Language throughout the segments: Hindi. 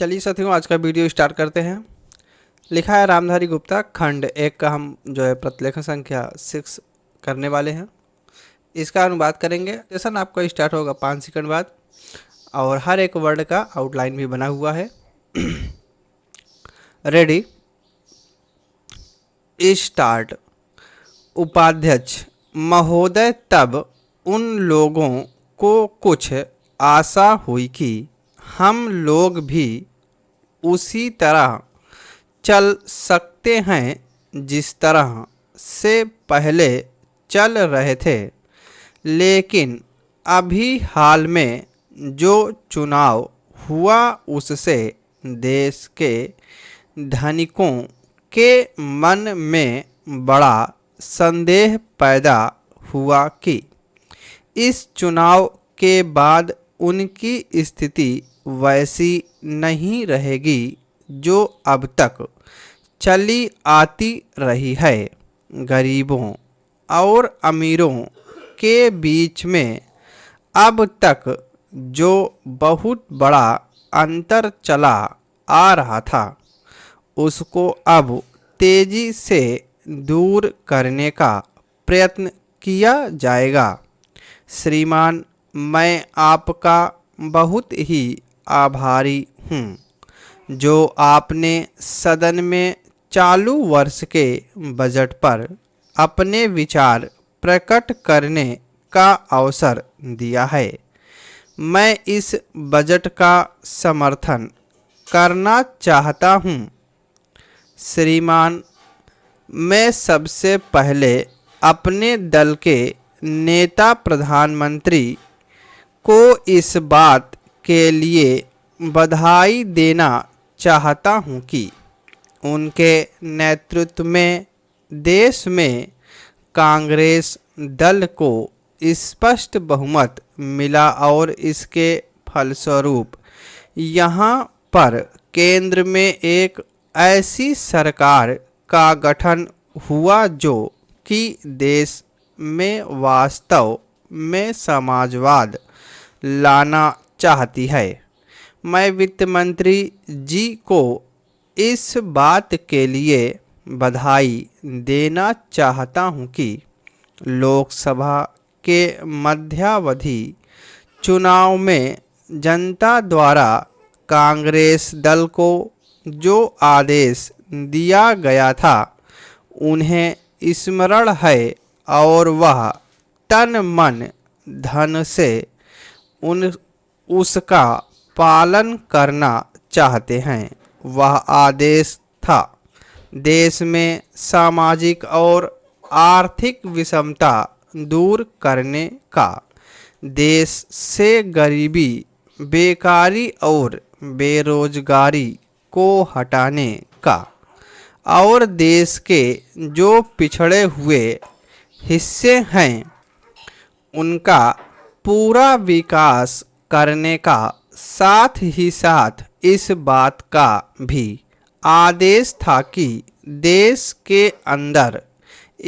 चलिए साथियों, आज का वीडियो स्टार्ट करते हैं। लिखा है रामधारी गुप्ता, खंड 1 का हम जो है प्रतिलेखन संख्या 6 करने वाले हैं। इसका अनुवाद करेंगे। सेशन आपका स्टार्ट होगा 5 सेकंड बाद और हर एक वर्ड का आउटलाइन भी बना हुआ है। Ready, start. उपाध्यक्ष महोदय, तब उन लोगों को कुछ आशा हुई कि हम लोग भी उसी तरह चल सकते हैं जिस तरह से पहले चल रहे थे, लेकिन अभी हाल में जो चुनाव हुआ उससे देश के धनिकों के मन में बड़ा संदेह पैदा हुआ कि इस चुनाव के बाद उनकी स्थिति वैसी नहीं रहेगी जो अब तक चली आती रही है। गरीबों और अमीरों के बीच में अब तक जो बहुत बड़ा अंतर चला आ रहा था, उसको अब तेजी से दूर करने का प्रयत्न किया जाएगा। श्रीमान, मैं आपका बहुत ही आभारी हूँ जो आपने सदन में चालू वर्ष के बजट पर अपने विचार प्रकट करने का अवसर दिया है। मैं इस बजट का समर्थन करना चाहता हूँ। श्रीमान, मैं सबसे पहले अपने दल के नेता प्रधानमंत्री को इस बात के लिए बधाई देना चाहता हूं कि उनके नेतृत्व में देश में कांग्रेस दल को स्पष्ट बहुमत मिला और इसके फलस्वरूप यहां पर केंद्र में एक ऐसी सरकार का गठन हुआ जो कि देश में वास्तव में समाजवाद लाना चाहती है। मैं वित्त मंत्री जी को इस बात के लिए बधाई देना चाहता हूं कि लोकसभा के मध्यावधि चुनाव में जनता द्वारा कांग्रेस दल को जो आदेश दिया गया था उन्हें स्मरण है और वह तन मन धन से उसका पालन करना चाहते हैं। वह आदेश था देश में सामाजिक और आर्थिक विषमता दूर करने का, देश से गरीबी, बेकारी और बेरोजगारी को हटाने का और देश के जो पिछड़े हुए हिस्से हैं उनका पूरा विकास करने का, साथ ही साथ इस बात का भी आदेश था कि देश के अंदर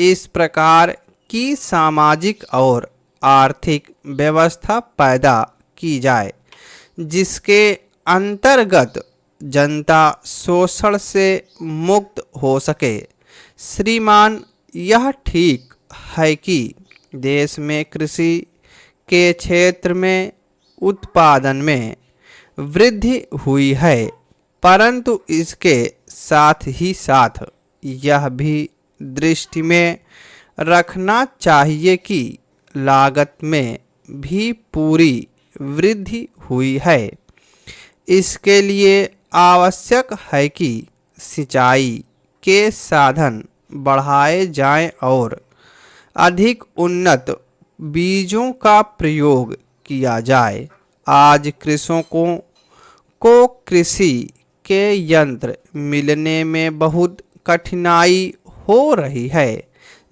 इस प्रकार की सामाजिक और आर्थिक व्यवस्था पैदा की जाए जिसके अंतर्गत जनता शोषण से मुक्त हो सके। श्रीमान, यह ठीक है कि देश में कृषि के क्षेत्र में उत्पादन में वृद्धि हुई है, परंतु इसके साथ ही साथ यह भी दृष्टि में रखना चाहिए कि लागत में भी पूरी वृद्धि हुई है। इसके लिए आवश्यक है कि सिंचाई के साधन बढ़ाए जाएं और अधिक उन्नत बीजों का प्रयोग किया जाए। आज कृषकों को कृषि के यंत्र मिलने में बहुत कठिनाई हो रही है।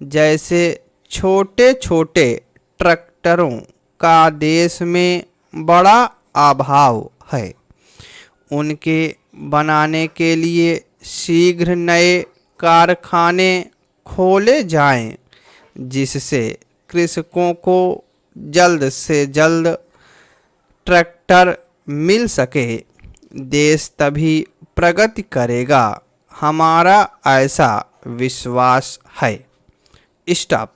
जैसे छोटे छोटे ट्रैक्टरों का देश में बड़ा अभाव है। उनके बनाने के लिए शीघ्र नए कारखाने खोले जाएं, जिससे कृषकों को जल्द से जल्द ट्रैक्टर मिल सके। देश तभी प्रगति करेगा, हमारा ऐसा विश्वास है। स्टॉप।